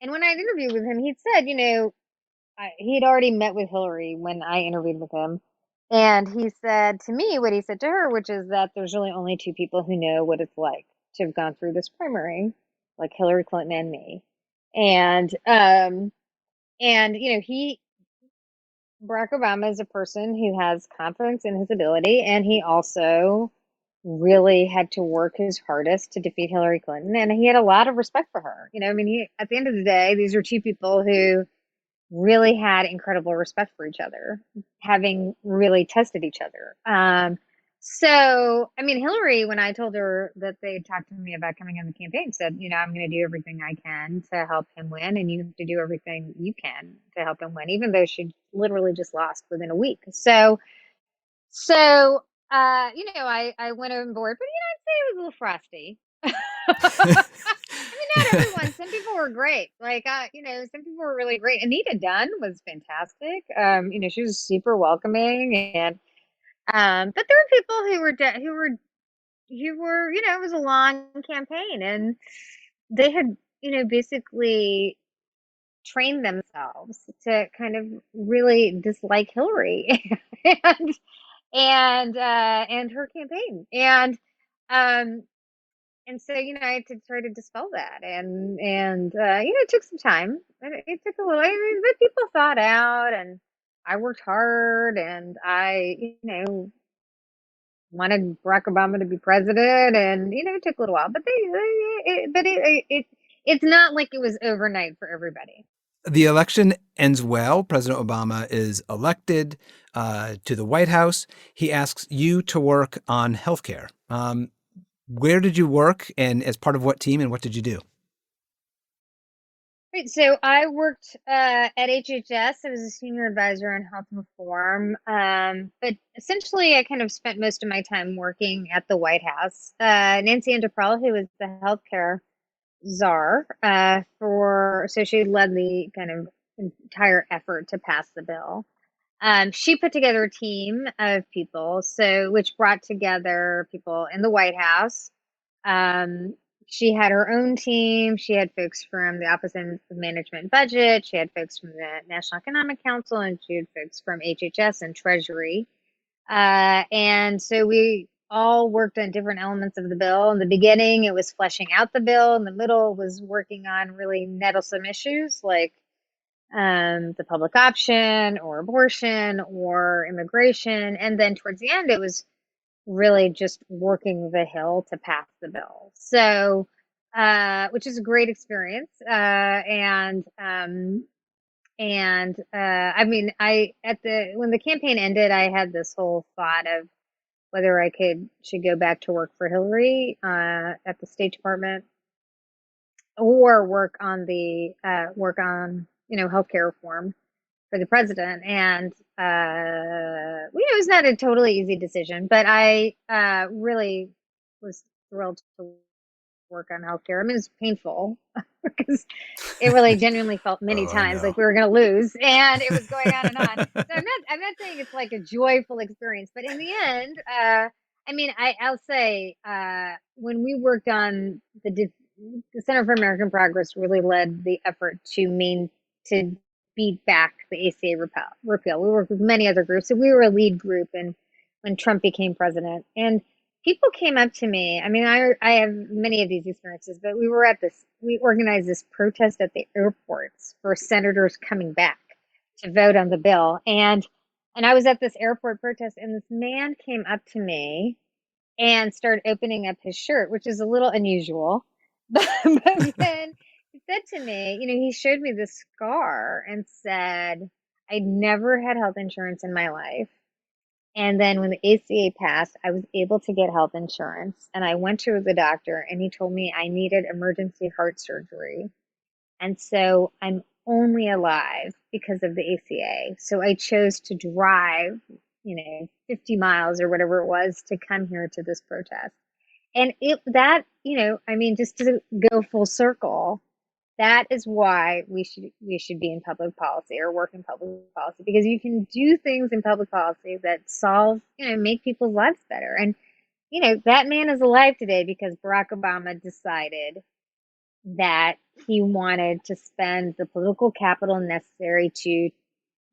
and when I interviewed with him, he'd said, he'd already met with Hillary when I interviewed with him. And he said to me what he said to her, which is that there's really only two people who know what it's like to have gone through this primary, like Hillary Clinton and me. And Barack Obama is a person who has confidence in his ability, and he also really had to work his hardest to defeat Hillary Clinton, and he had a lot of respect for her. I mean, at the end of the day, these are two people who really had incredible respect for each other, having really tested each other. So, I mean, Hillary, when I told her that they talked to me about coming on the campaign, said, I'm going to do everything I can to help him win, and you have to do everything you can to help him win, even though she literally just lost within a week. I went on board, but I'd say it was a little frosty. I mean, not everyone. Some people were great. Like, some people were really great. Anita Dunn was fantastic. She was super welcoming, and But there were people who were, it was a long campaign, and they had, basically trained themselves to kind of really dislike Hillary and and her campaign. Um and so, I had to try to dispel that, and it took some time. It took a little, but people thought out, and I worked hard, and I, wanted Barack Obama to be president, and it took a little while, but it's not like it was overnight for everybody. The election ends well. President Obama is elected to the White House. He asks you to work on healthcare. Where did you work, and as part of what team, and what did you do? Right, so I worked at HHS. I was a senior advisor on health reform. But essentially, I kind of spent most of my time working at the White House. Nancy Antiprall, who was the healthcare czar, so she led the kind of entire effort to pass the bill. She put together a team of people, which brought together people in the White House. Um, she had her own team. She had folks from the Office of Management and Budget. She had folks from the National Economic Council, and she had folks from HHS and Treasury. And so we all worked on different elements of the bill. In the beginning, it was fleshing out the bill. In the middle, was working on really nettlesome issues like the public option or abortion or immigration. And then towards the end, it was really just working the Hill to pass the bill. So, which is a great experience. I mean, when the campaign ended, I had this whole thought of whether I should go back to work for Hillary at the State Department, or work on healthcare reform for the president. And it was not a totally easy decision, but I really was thrilled to work on healthcare. I mean, it's painful because it really genuinely felt many times like we were going to lose, and it was going on and on. So I'm not saying it's like a joyful experience, but in the end, I mean, I'll say when we worked on the Center for American Progress really led the effort to beat back the ACA repeal. We worked with many other groups, and we were a lead group. And when Trump became president, and people came up to me. I mean, I have many of these experiences, but we organized this protest at the airports for senators coming back to vote on the bill. And I was at this airport protest, and this man came up to me and started opening up his shirt, which is a little unusual. But then he said to me, he showed me this scar and said, I never had health insurance in my life. And then when the ACA passed, I was able to get health insurance. And I went to the doctor, and he told me I needed emergency heart surgery. And so I'm only alive because of the ACA. So I chose to drive, 50 miles or whatever it was to come here to this protest. And I mean, just to go full circle, that is why we should be in public policy or work in public policy, because you can do things in public policy that solve, make people's lives better. And, that man is alive today because Barack Obama decided that he wanted to spend the political capital necessary to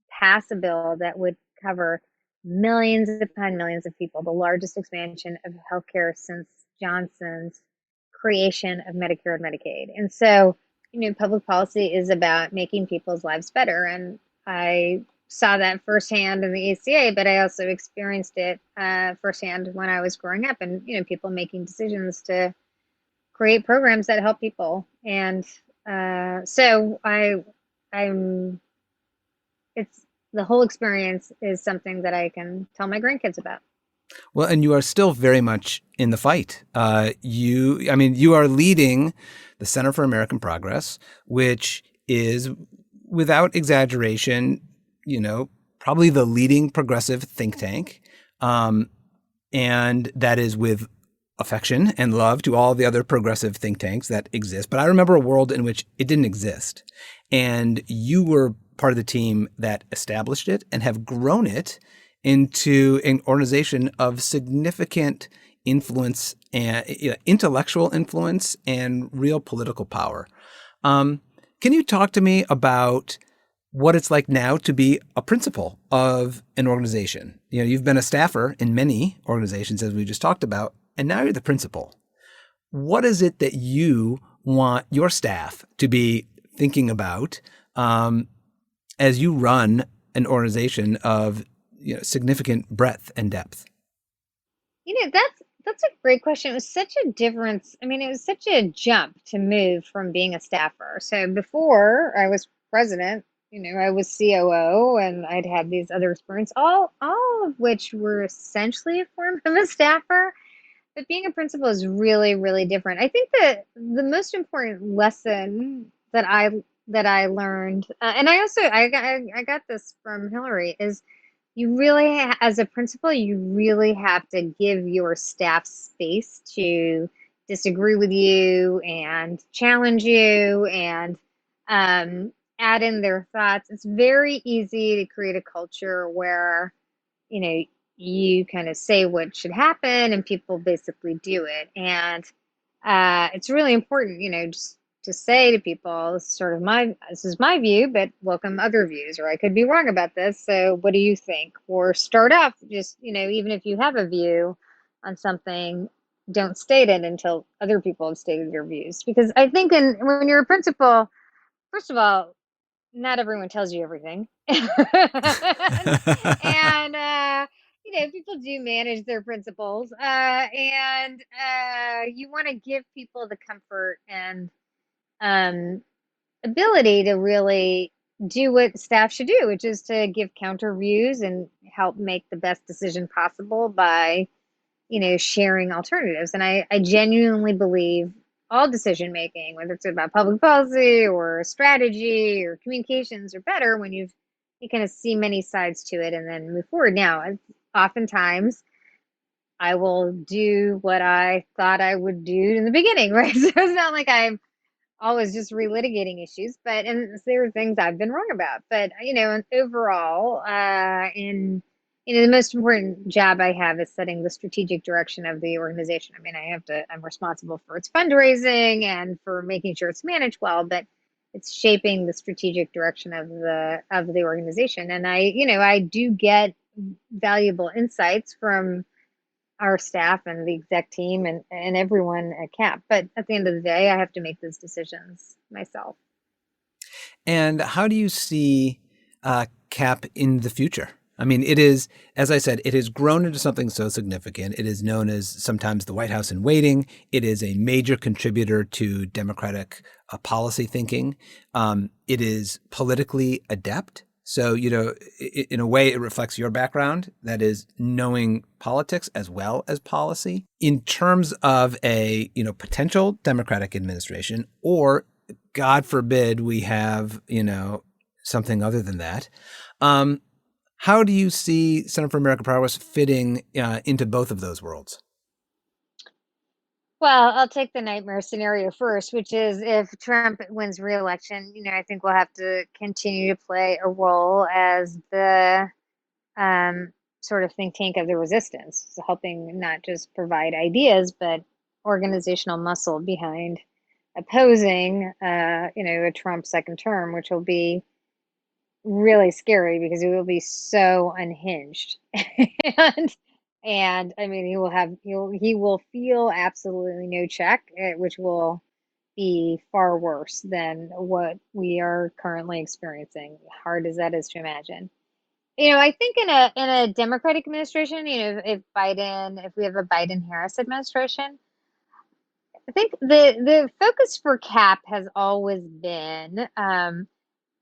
pass a bill that would cover millions upon millions of people, the largest expansion of healthcare since Johnson's creation of Medicare and Medicaid. And so, public policy is about making people's lives better. And I saw that firsthand in the ACA, but I also experienced it firsthand when I was growing up, and, people making decisions to create programs that help people. And so the whole experience is something that I can tell my grandkids about. Well, and you are still very much in the fight. You are leading the Center for American Progress, which is, without exaggeration, probably the leading progressive think tank. And that is with affection and love to all the other progressive think tanks that exist. But I remember a world in which it didn't exist. And you were part of the team that established it and have grown it into an organization of significant influence and intellectual influence and real political power. Can you talk to me about what it's like now to be a principal of an organization? You've been a staffer in many organizations, as we just talked about, and now you're the principal. What is it that you want your staff to be thinking about as you run an organization of significant breadth and depth? That's a great question. It was such a difference. I mean, it was such a jump to move from being a staffer. So before I was president, I was COO and I'd had these other experiences, all of which were essentially a form of a staffer. But being a principal is really, really different. I think that the most important lesson that I learned, and I got this from Hillary, is you really, as a principal, you really have to give your staff space to disagree with you and challenge you and add in their thoughts. It's very easy to create a culture where, you know, you kind of say what should happen and people basically do it. And it's really important, just to say to people, this is my view, but welcome other views, or I could be wrong about this. So what do you think? Or start off just, even if you have a view on something, don't state it until other people have stated their views. Because I think when you're a principal, first of all, not everyone tells you everything. And people do manage their principles. And you want to give people the comfort and um, ability to really do what staff should do, which is to give counter views and help make the best decision possible by, sharing alternatives. And I genuinely believe all decision making, whether it's about public policy or strategy or communications, are better when you kind of see many sides to it and then move forward. Now, oftentimes I will do what I thought I would do in the beginning, right? So it's not like I'm always just relitigating issues, and there are things I've been wrong about. But and overall, in the most important job I have is setting the strategic direction of the organization. I mean, I'm responsible for its fundraising and for making sure it's managed well, but it's shaping the strategic direction of the organization. And I do get valuable insights from our staff and the exec team and everyone at CAP. But at the end of the day, I have to make those decisions myself. And how do you see CAP in the future? I mean, it is, as I said, it has grown into something so significant. It is known as sometimes the White House in waiting. It is a major contributor to democratic policy thinking. It is politically adept. So, in a way, it reflects your background, that is knowing politics as well as policy. In terms of a, potential Democratic administration, or God forbid we have, something other than that. How do you see Center for American Progress fitting into both of those worlds? Well, I'll take the nightmare scenario first, which is if Trump wins re-election, I think we'll have to continue to play a role as the sort of think tank of the resistance, so helping not just provide ideas, but organizational muscle behind opposing, a Trump second term, which will be really scary because he will be so unhinged. and and I mean he will feel absolutely no check, which will be far worse than what we are currently experiencing, hard as that is to imagine. I think in a Democratic administration, if we have a Biden Harris administration, I think the focus for CAP has always been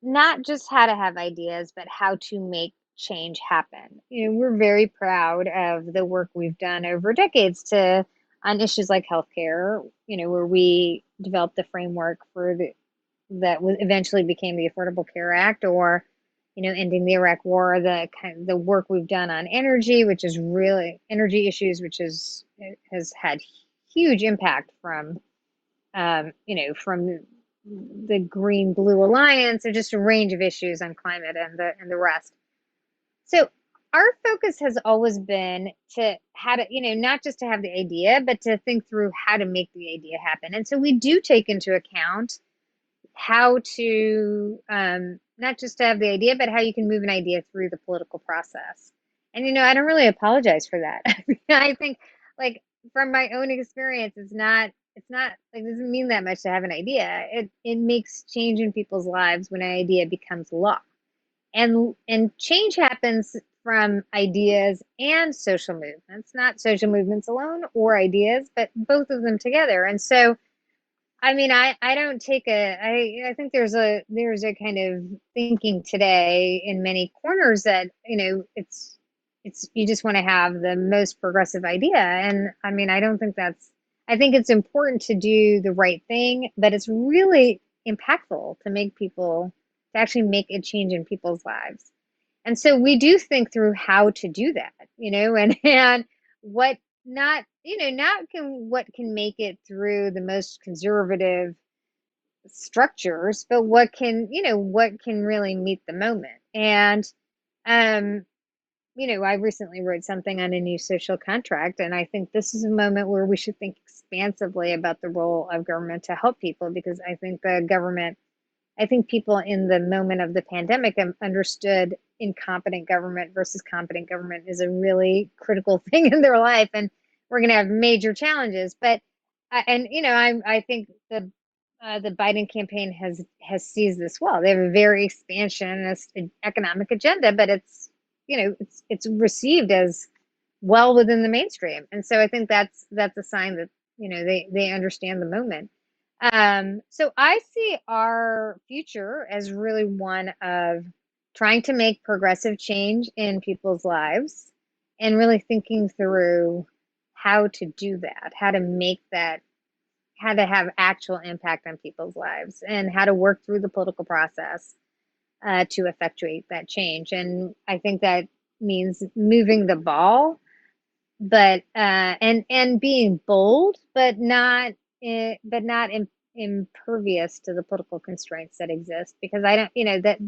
not just how to have ideas, but how to make change happen. We're very proud of the work we've done over decades on issues like healthcare, where we developed the framework that eventually became the Affordable Care Act, or, ending the Iraq War, the work we've done on energy, which is really energy issues, which has had huge impact from the Green Blue Alliance, or just a range of issues on climate and the rest. So our focus has always been to how to, not just to have the idea, but to think through how to make the idea happen. And so we do take into account how to not just to have the idea, but how you can move an idea through the political process. And I don't really apologize for that. I think, like, from my own experience, it's not like, it doesn't mean that much to have an idea. It makes change in people's lives when an idea becomes law. And change happens from ideas and social movements, not social movements alone or ideas, but both of them together. And so, I mean, I don't take I think there's a kind of thinking today in many corners that, it's you just want to have the most progressive idea. And I mean, I don't think I think it's important to do the right thing, but it's really impactful to actually make a change in people's lives. And so we do think through how to do that, and what not, not what can make it through the most conservative structures, but what can really meet the moment. And um, I recently wrote something on a new social contract, and I think this is a moment where we should think expansively about the role of government to help people, because I think people in the moment of the pandemic have understood incompetent government versus competent government is a really critical thing in their life, and we're going to have major challenges. But and I think the Biden campaign has seized this well. They have a very expansionist economic agenda, but it's received as well within the mainstream, and so I think that's a sign that they understand the moment. So I see our future as really one of trying to make progressive change in people's lives and really thinking through how to do that, how to make that, how to have actual impact on people's lives, and how to work through the political process to effectuate that change. And I think that means moving the ball, but and being bold, but not impervious to the political constraints that exist. Because I don't, that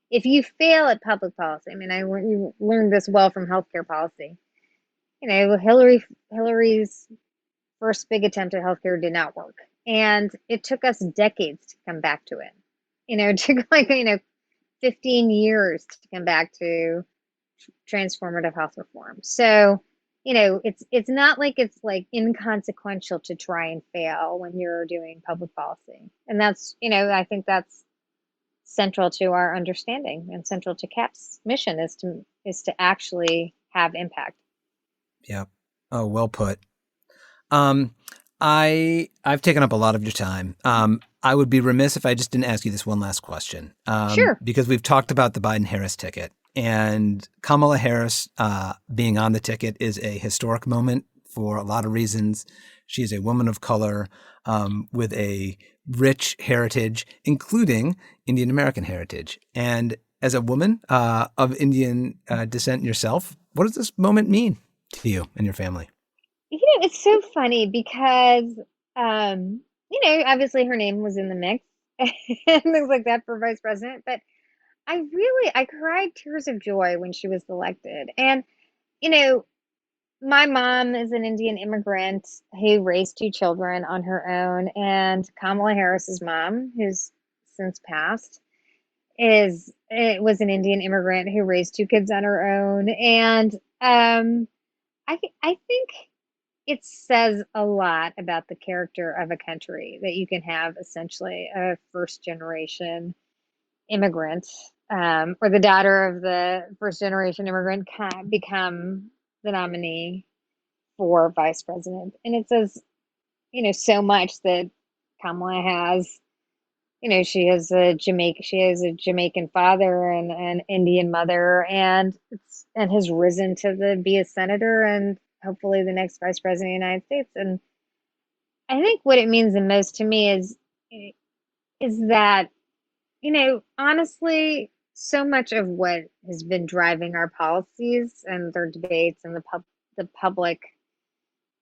if you fail at public policy, I mean, you learned this well from healthcare policy. Hillary's first big attempt at healthcare did not work, and it took us decades to come back to it. It took, like, 15 years to come back to transformative health reform. So, it's not like it's like inconsequential to try and fail when you're doing public policy. And that's, I think that's central to our understanding, and central to CAP's mission is to actually have impact. Yeah. Oh, well put. Um, I've taken up a lot of your time. I would be remiss if I just didn't ask you this one last question. Sure. Because we've talked about the Biden-Harris ticket, and Kamala Harris being on the ticket is a historic moment for a lot of reasons. She is a woman of color with a rich heritage, including Indian American heritage. And as a woman of Indian descent yourself, what does this moment mean to you and your family? It's so funny because, obviously her name was in the mix and things like that for vice president. But I cried tears of joy when she was elected. And, you know, my mom is an Indian immigrant who raised two children on her own. And Kamala Harris's mom, who's since passed, was an Indian immigrant who raised two kids on her own. And I think it says a lot about the character of a country that you can have essentially a first generation immigrant, or the daughter of the first generation immigrant, can become the nominee for vice president. And it says, so much that Kamala has, she has a Jamaican father and an Indian mother, and has risen to be a senator and hopefully the next vice president of the United States. And I think what it means the most to me is that, honestly, so much of what has been driving our policies and their debates and the public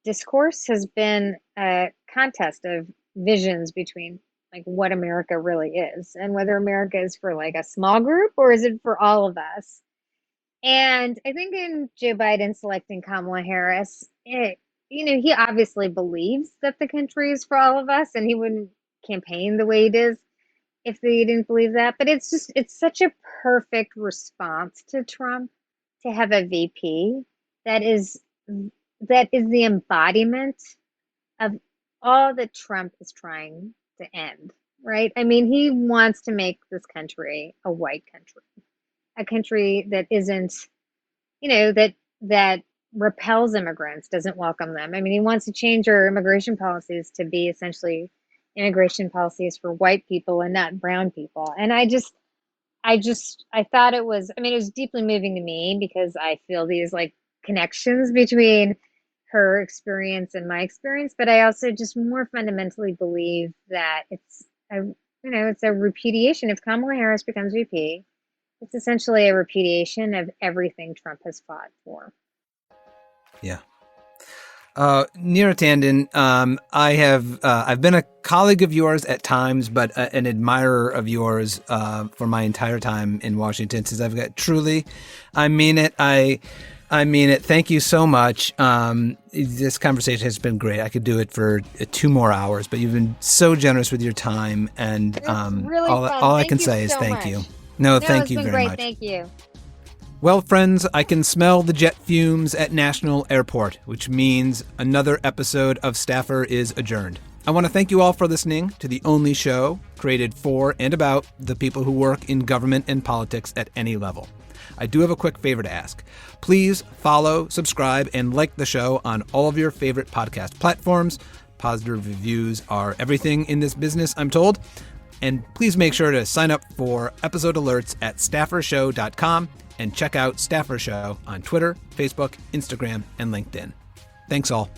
discourse has been a contest of visions between, like, what America really is, and whether America is for, like, a small group or is it for all of us. And I think in Joe Biden selecting Kamala Harris, he obviously believes that the country is for all of us, and he wouldn't campaign the way he does if he didn't believe that. But it's such a perfect response to Trump to have a VP that is the embodiment of all that Trump is trying to end, right? I mean, he wants to make this country a white country, a country that isn't, that repels immigrants, doesn't welcome them. I mean, he wants to change our immigration policies to be essentially immigration policies for white people and not brown people. And I thought it was, I mean, it was deeply moving to me because I feel these like connections between her experience and my experience, but I also just more fundamentally believe that it's a repudiation. If Kamala Harris becomes VP, it's essentially a repudiation of everything Trump has fought for. Yeah. Neera Tanden, I've been a colleague of yours at times, but an admirer of yours for my entire time in Washington. Since I've got truly, I mean it. I mean it. Thank you so much. This conversation has been great. I could do it for 2 more hours, but you've been so generous with your time, and really all I can say is thank you. No, thank you very much. Thank you. Well, friends, I can smell the jet fumes at National Airport, which means another episode of Staffer is adjourned. I want to thank you all for listening to the only show created for and about the people who work in government and politics at any level. I do have a quick favor to ask. Please follow, subscribe, and like the show on all of your favorite podcast platforms. Positive reviews are everything in this business, I'm told. And please make sure to sign up for episode alerts at staffershow.com and check out Staffer Show on Twitter, Facebook, Instagram, and LinkedIn. Thanks all.